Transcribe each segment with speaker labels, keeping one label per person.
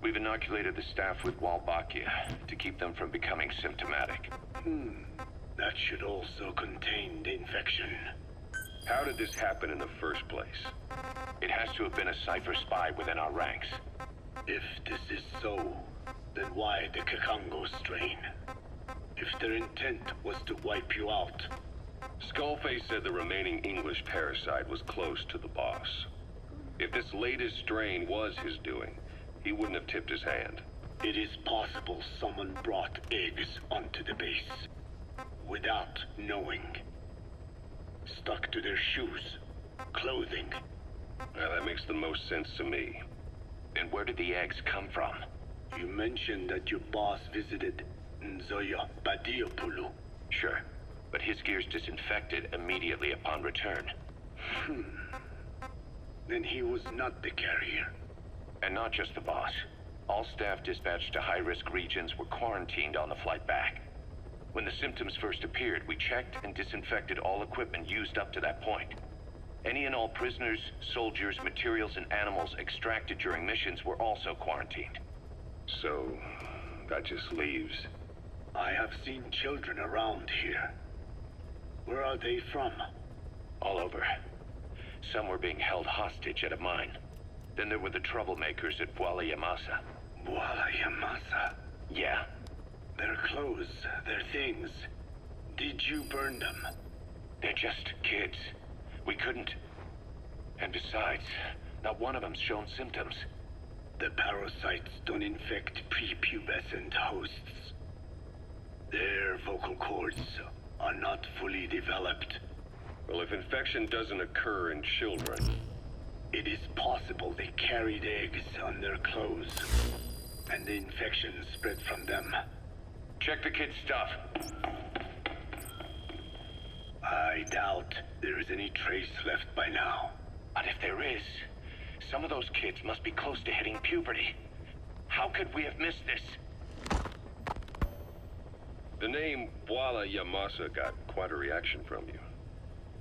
Speaker 1: We've inoculated the staff with Wolbachia to keep them from becoming symptomatic.
Speaker 2: That should also contain the infection.
Speaker 1: How did this happen in the first place? It has to have been a Cypher spy within our ranks.
Speaker 2: If this is so, then why the Kakongo strain? If their intent was to wipe you out.
Speaker 1: Skullface said the remaining English parasite was close to the boss. If this latest strain was his doing, he wouldn't have tipped his hand.
Speaker 2: It is possible someone brought eggs onto the base without knowing. Stuck to their shoes, clothing.
Speaker 1: Well, that makes the most sense to me. And where did the eggs come from?
Speaker 2: You mentioned that your boss visited Nzoya Badiopulu.
Speaker 1: Sure, but his gear's disinfected immediately upon return.
Speaker 2: Then he was not the carrier.
Speaker 1: And not just the boss. All staff dispatched to high-risk regions were quarantined on the flight back. When the symptoms first appeared, we checked and disinfected all equipment used up to that point. Any and all prisoners, soldiers, materials, and animals extracted during missions were also quarantined. So, that just leaves...
Speaker 2: I have seen children around here. Where are they from?
Speaker 1: all over. Some were being held hostage at a mine. Then there were the troublemakers at Yamasa.
Speaker 2: Yamasa?
Speaker 1: Yeah.
Speaker 2: Their clothes, their things. Did you burn them?
Speaker 1: They're just kids. We couldn't. And besides, not one of them's shown symptoms.
Speaker 2: The parasites don't infect prepubescent hosts. Their vocal cords are not fully developed.
Speaker 1: Well, if infection doesn't occur in children...
Speaker 2: It is possible they carried eggs on their clothes, and the infection spread from them.
Speaker 1: Check the kid's stuff.
Speaker 2: I doubt there is any trace left by now.
Speaker 1: But if there is, some of those kids must be close to hitting puberty. How could we have missed this? The name Yamasa got quite a reaction from you.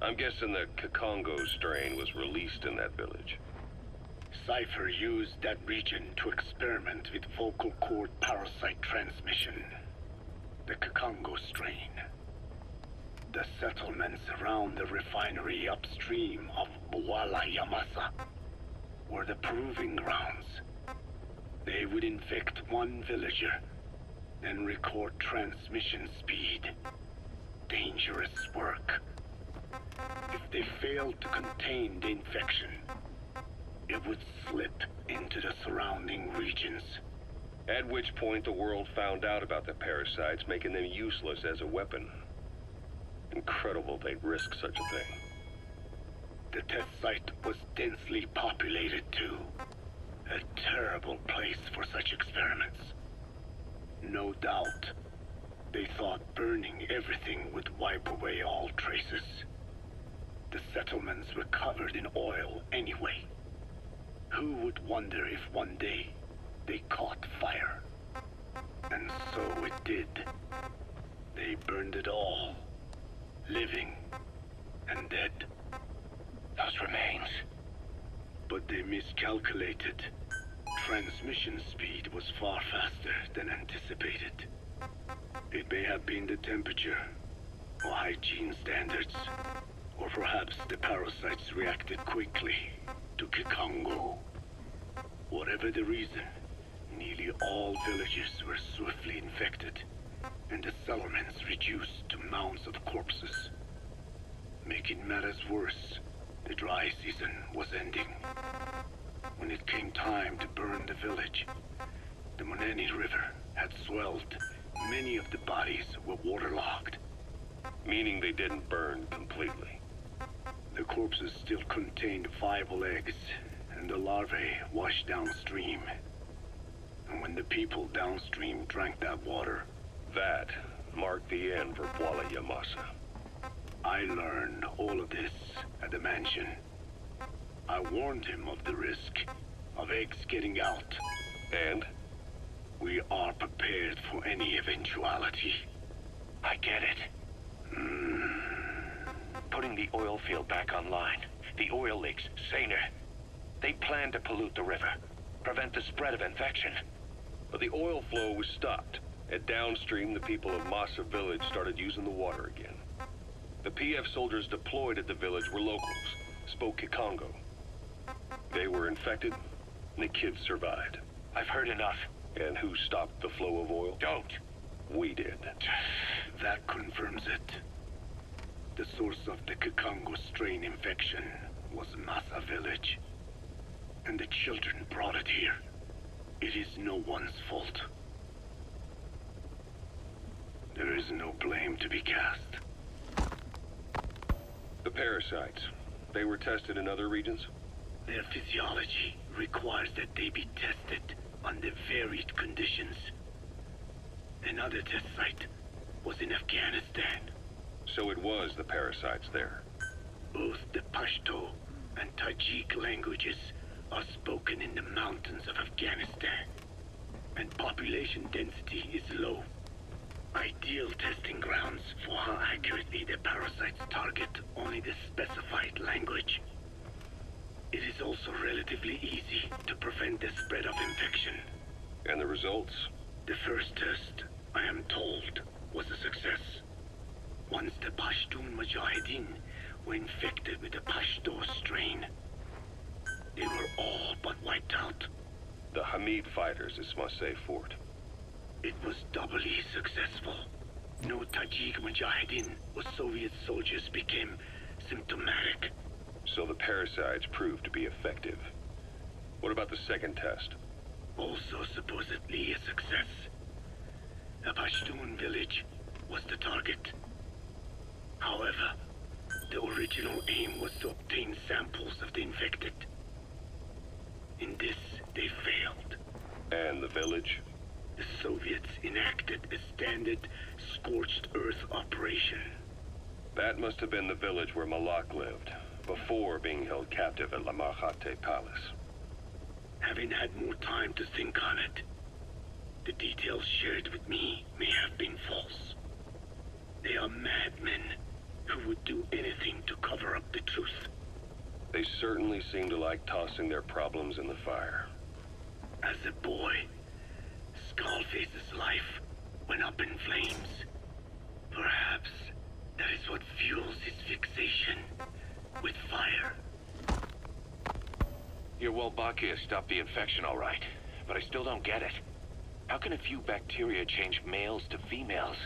Speaker 1: I'm guessing the Kakongo strain was released in that village.
Speaker 2: Cypher used that region to experiment with vocal cord parasite transmission. The Kakongo strain. The settlements around the refinery upstream of Yamasa were the proving grounds. They would infect one villager, then record transmission speed. Dangerous work. If they failed to contain the infection, it would slip into the surrounding regions.
Speaker 1: At which point the world found out about the parasites, making them useless as a weapon. Incredible they'd risk such a thing.
Speaker 2: The test site was densely populated too. A terrible place for such experiments. No doubt, they thought burning everything would wipe away all traces. The settlements were covered in oil anyway. Who would wonder if one day they caught fire? And so it did. They burned it all. Living and dead.
Speaker 1: Those remains.
Speaker 2: But they miscalculated. Transmission speed was far faster than anticipated. It may have been the temperature, or hygiene standards, or perhaps the parasites reacted quickly to Kikongo. Whatever the reason, nearly all villages were swiftly infected, and the settlements reduced to mounds of corpses. Making matters worse, the dry season was ending. When it came time to burn the village, the Moneni River had swelled. Many of the bodies were waterlogged.
Speaker 1: Meaning they didn't burn completely.
Speaker 2: The corpses still contained viable eggs, and the larvae washed downstream. And when the people downstream drank that water...
Speaker 1: That marked the end for Yamasa.
Speaker 2: I learned all of this at the mansion. I warned him of the risk of eggs getting out.
Speaker 1: And?
Speaker 2: We are prepared for any eventuality.
Speaker 1: I get it. Putting the oil field back online. The oil leaks, saner. They plan to pollute the river. prevent the spread of infection.
Speaker 3: But the oil flow was stopped, and downstream the people of Massa Village started using the water again. The PF soldiers deployed at the village were locals, spoke Kikongo. They were infected, and the kids survived.
Speaker 1: I've heard enough.
Speaker 3: And who stopped the flow of oil?
Speaker 1: Don't.
Speaker 3: We did.
Speaker 2: That confirms it. The source of the Kikongo strain infection was Massa Village. And the children brought it here. It is no one's fault. There is no blame to be cast.
Speaker 3: The parasites, they were tested in other regions?
Speaker 2: Their physiology requires that they be tested under varied conditions. Another test site was in Afghanistan.
Speaker 3: So it was the parasites there.
Speaker 2: Both the Pashto and Tajik languages are spoken in the mountains of Afghanistan, and population density is low. Ideal testing grounds for how accurately the parasites target only the specified language. It is also relatively easy to prevent the spread of infection.
Speaker 3: And the results?
Speaker 2: The first test, I am told, was a success. Once the Pashtun Mujahideen were infected with the Pashto strain, they were all but wiped out.
Speaker 3: The Hamid fighters at Smasseh Fort.
Speaker 2: It was doubly successful. No Tajik Mujahideen or Soviet soldiers became symptomatic.
Speaker 3: So the parasites proved to be effective. What about the second test?
Speaker 2: Also supposedly a success. A Pashtun village was the target. However, the original aim was to obtain samples of the infected. In this, they failed.
Speaker 3: And the village?
Speaker 2: The Soviets enacted a standard scorched earth operation.
Speaker 3: That must have been the village where Malak lived, before being held captive at La Marjate Palace.
Speaker 2: Having had more time to think on it, the details shared with me may have been false. They are madmen who would do anything to cover up the truth.
Speaker 3: They certainly seem to like tossing their problems in the fire.
Speaker 2: As a boy, Skullface's life went up in flames. Perhaps that is what fuels his fixation with fire.
Speaker 1: Your Wolbachia stopped the infection all right, but I still don't get it. How can a few bacteria change males to females?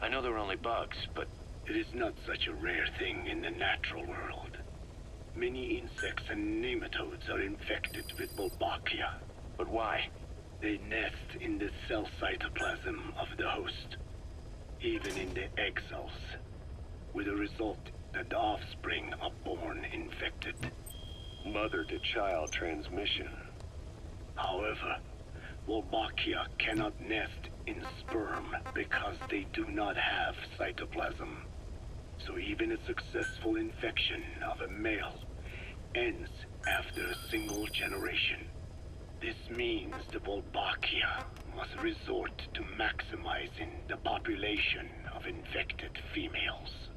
Speaker 1: I know they're only bugs, but...
Speaker 2: It is not such a rare thing in the natural world. Many insects and nematodes are infected with Wolbachia.
Speaker 1: But why?
Speaker 2: They nest in the cell cytoplasm of the host, even in the egg cells, with the result that the offspring are born infected.
Speaker 3: Mother-to-child transmission.
Speaker 2: However, Wolbachia cannot nest in sperm because they do not have cytoplasm. So even a successful infection of a male ends after a single generation. This means the Wolbachia must resort to maximizing the population of infected females.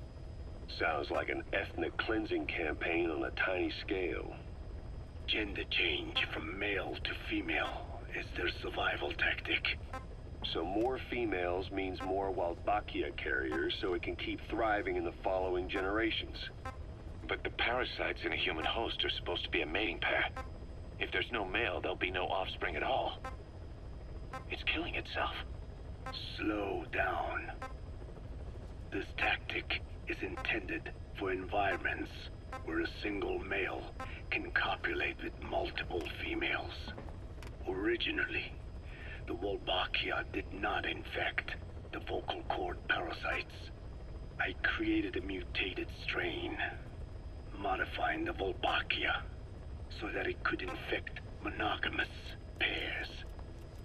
Speaker 3: Sounds like an ethnic cleansing campaign on a tiny scale.
Speaker 2: Gender change from male to female is their survival tactic.
Speaker 3: So more females means more Wolbachia carriers, so it can keep thriving in the following generations.
Speaker 1: But the parasites in a human host are supposed to be a mating pair. If there's no male, there'll be no offspring at all. It's killing itself.
Speaker 2: Slow down. This tactic is intended for environments where a single male can copulate with multiple females. Originally, the Wolbachia did not infect the vocal cord parasites. I created a mutated strain, modifying the Wolbachia so that it could infect monogamous pairs.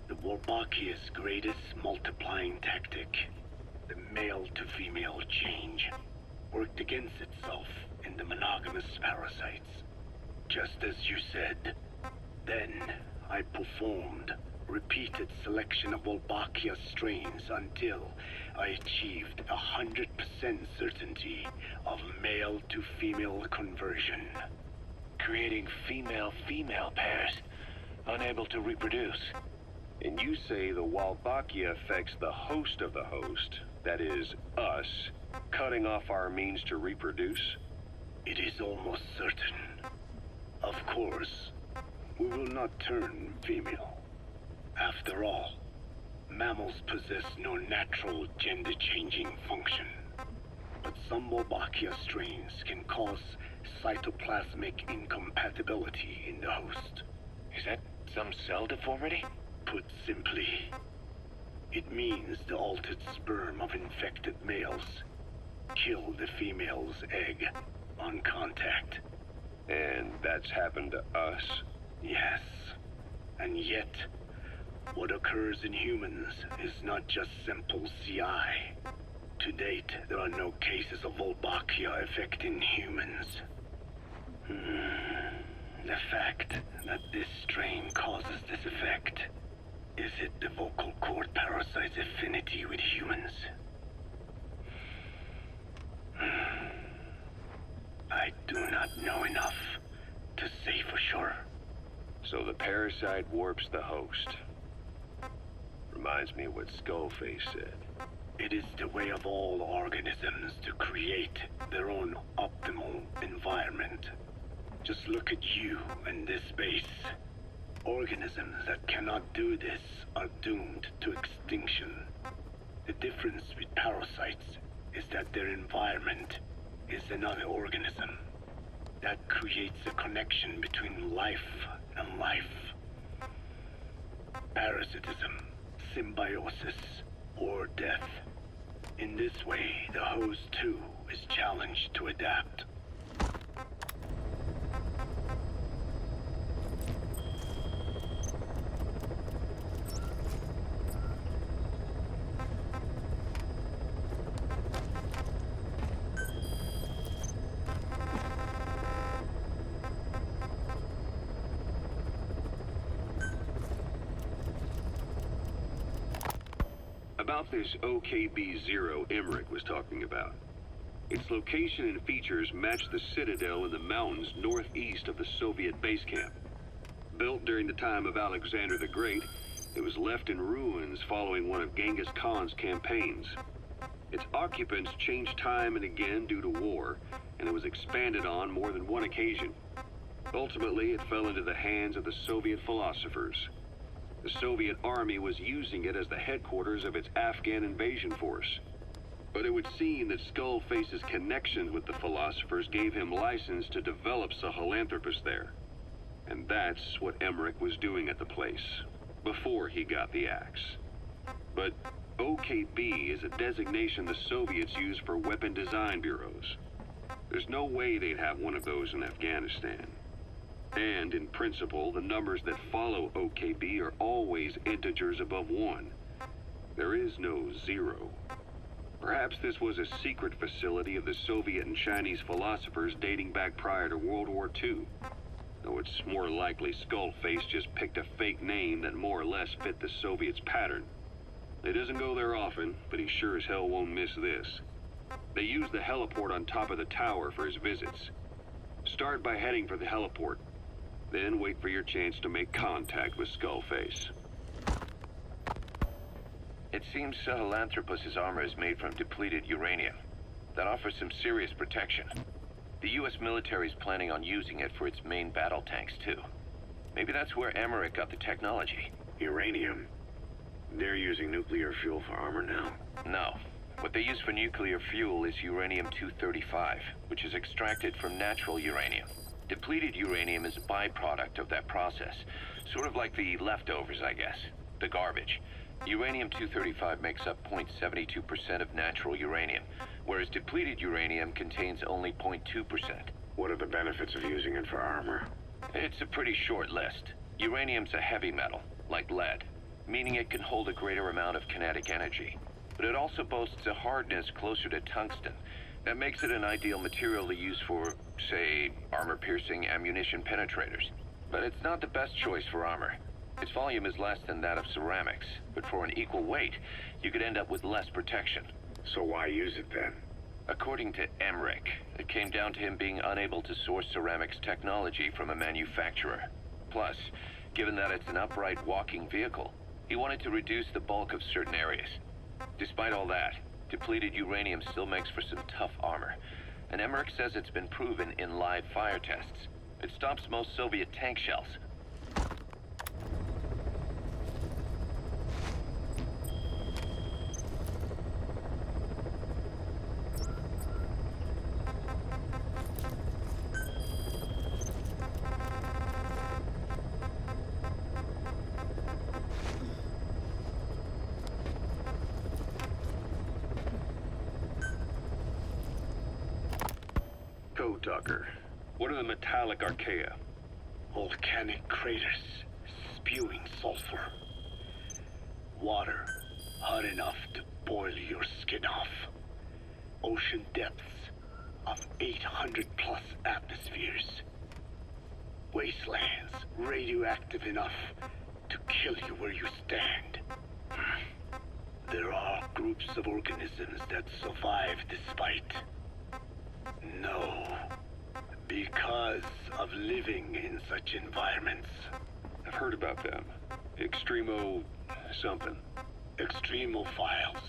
Speaker 2: The Wolbachia's greatest multiplying tactic, the male-to-female change, worked against itself in the monogamous parasites. Just as you said. Then, I performed repeated selection of Wolbachia strains until I achieved 100% certainty of male-to-female conversion.
Speaker 1: Creating female-female pairs. unable to reproduce.
Speaker 3: And you say the Walbachia affects the host of the host, that is, us, cutting off our means to reproduce?
Speaker 2: It is almost certain. Of course, we will not turn female. After all, mammals possess no natural gender-changing function. But some Wolbachia strains can cause cytoplasmic incompatibility in the host.
Speaker 1: Is that some cell deformity?
Speaker 2: Put simply, it means the altered sperm of infected males kill the female's egg on contact.
Speaker 3: And that's happened to us?
Speaker 2: Yes. And yet, what occurs in humans is not just simple CI. To date, there are no cases of Wolbachia affecting humans. The fact that this strain causes this effect, is it the vocal cord parasite's affinity with humans? I do not know enough to say for sure.
Speaker 3: So the parasite warps the host. Reminds me of what Skullface said.
Speaker 2: It is the way of all organisms to create their own optimal environment. Just look at you and this base. Organisms that cannot do this are doomed to extinction. The difference with parasites is that their environment is another organism. That creates a connection between life and life. Parasitism, symbiosis, or death. In this way, the host too is challenged to adapt.
Speaker 3: About this OKB-0 Emmerich was talking about. Its location and features match the citadel in the mountains northeast of the Soviet base camp. Built during the time of Alexander the Great, it was left in ruins following one of Genghis Khan's campaigns. Its occupants changed time and again due to war, and it was expanded on more than one occasion. Ultimately, it fell into the hands of the Soviet philosophers. The Soviet army was using it as the headquarters of its Afghan invasion force. But it would seem that Skullface's connections with the philosophers gave him license to develop Sahelanthropus there. And that's what Emmerich was doing at the place, before he got the axe. But OKB is a designation the Soviets use for weapon design bureaus. There's no way they'd have one of those in Afghanistan. And, in principle, the numbers that follow OKB are always integers above 1. There is no 0. Perhaps this was a secret facility of the Soviet and Chinese philosophers dating back prior to World War II. Though it's more likely Skullface just picked a fake name that more or less fit the Soviets' pattern. He doesn't go there often, but he sure as hell won't miss this. They use the heliport on top of the tower for his visits. Start by heading for the heliport. Then wait for your chance to make contact with Skullface.
Speaker 1: It seems Sahelanthropus's armor is made from depleted uranium. That offers some serious protection. The U.S. military is planning on using it for its main battle tanks, too. Maybe that's where Emmerich got the technology.
Speaker 2: Uranium? They're using nuclear fuel for armor now?
Speaker 1: No. What they use for nuclear fuel is uranium-235, which is extracted from natural uranium. Depleted uranium is a byproduct of that process. Sort of like the leftovers, I guess. The garbage. Uranium-235 makes up 0.72% of natural uranium, whereas depleted uranium contains only 0.2%.
Speaker 2: What are the benefits of using it for armor?
Speaker 1: It's a pretty short list. Uranium's a heavy metal, like lead, meaning it can hold a greater amount of kinetic energy. But it also boasts a hardness closer to tungsten. That makes it an ideal material to use for, say, armor-piercing ammunition penetrators. But it's not the best choice for armor. Its volume is less than that of ceramics, but for an equal weight, you could end up with less protection.
Speaker 2: So why use it then?
Speaker 1: According to Emmerich, it came down to him being unable to source ceramics technology from a manufacturer. Plus, Given that it's an upright walking vehicle, he wanted to reduce the bulk of certain areas. Despite all that, depleted uranium still makes for some tough armor, and Emmerich says it's been proven in live fire tests. It stops most Soviet tank shells.
Speaker 3: Go, Tucker. What are the metallic archaea?
Speaker 2: Volcanic craters spewing sulfur. Water hot enough to boil your skin off. Ocean depths of 800 plus atmospheres. Wastelands radioactive enough to kill you where you stand. There are groups of organisms that survive despite. No. Because of living in such environments.
Speaker 3: I've heard about them. Extremo... something.
Speaker 2: Extremophiles.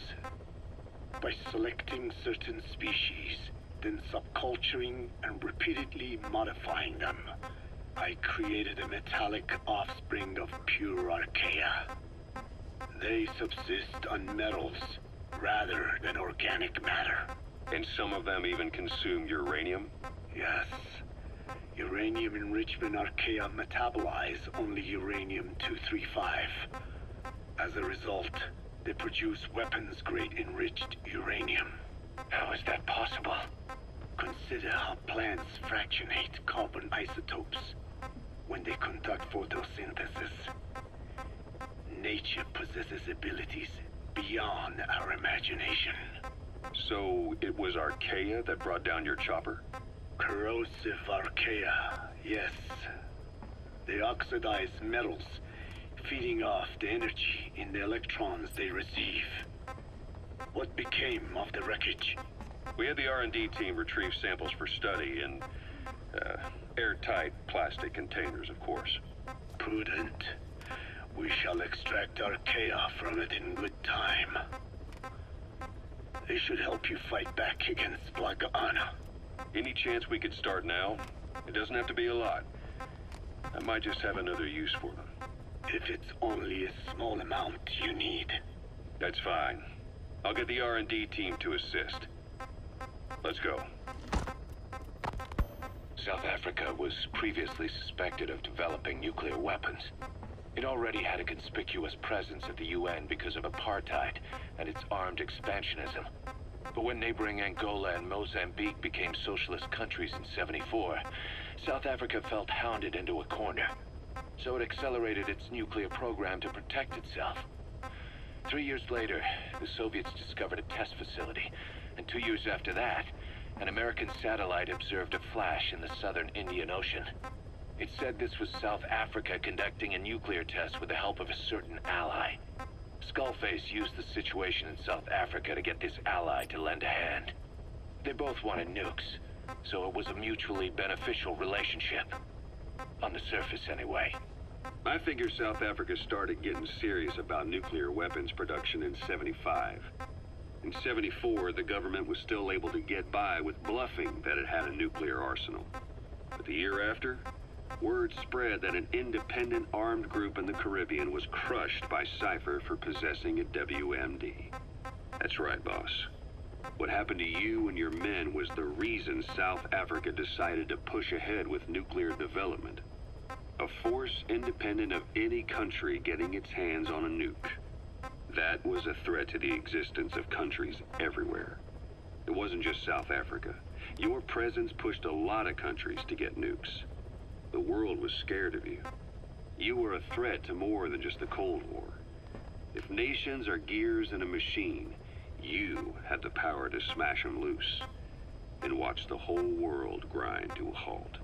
Speaker 2: By selecting certain species, then subculturing and repeatedly modifying them, I created a metallic offspring of pure archaea. They subsist on metals rather than organic matter.
Speaker 3: And some of them even consume uranium?
Speaker 2: Yes. Uranium enrichment archaea metabolize only uranium-235. As a result, they produce weapons-grade enriched uranium.
Speaker 1: How is that possible?
Speaker 2: Consider how plants fractionate carbon isotopes when they conduct photosynthesis. Nature possesses abilities beyond our imagination.
Speaker 3: So it was archaea that brought down your chopper?
Speaker 2: Corrosive archaea, yes. They oxidize metals, feeding off the energy in the electrons they receive. What became of the wreckage?
Speaker 3: We had the R&D team retrieve samples for study in airtight plastic containers, of course.
Speaker 2: Prudent. We shall extract archaea from it in good time. They should help you fight back against Blagana.
Speaker 3: Any chance we could start now? It doesn't have to be a lot. I might just have another use for them.
Speaker 2: If it's only a small amount you need.
Speaker 3: That's fine. I'll get the R&D team to assist. Let's go.
Speaker 1: South Africa was previously suspected of developing nuclear weapons. It already had a conspicuous presence at the UN because of apartheid and its armed expansionism. But when neighboring Angola and Mozambique became socialist countries in '74, South Africa felt hounded into a corner. So it accelerated its nuclear program to protect itself. 3 years later, the Soviets discovered a test facility, and 2 years after that, an American satellite observed a flash in the southern Indian Ocean. It said this was South Africa conducting a nuclear test with the help of a certain ally. Skullface used the situation in South Africa to get this ally to lend a hand. They both wanted nukes, so it was a mutually beneficial relationship. On the surface, anyway.
Speaker 3: I figure South Africa started getting serious about nuclear weapons production in '75. In '74, the government was still able to get by with bluffing that it had a nuclear arsenal. But the year after, word spread that an independent armed group in the Caribbean was crushed by Cypher for possessing a WMD. That's right, boss. What happened to you and your men was the reason South Africa decided to push ahead with nuclear development. A force independent of any country getting its hands on a nuke. That was a threat to the existence of countries everywhere. It wasn't just South Africa. Your presence pushed a lot of countries to get nukes. The world was scared of you. You were a threat to more than just the Cold War. If nations are gears in a machine, you had the power to smash them loose and watch the whole world grind to a halt.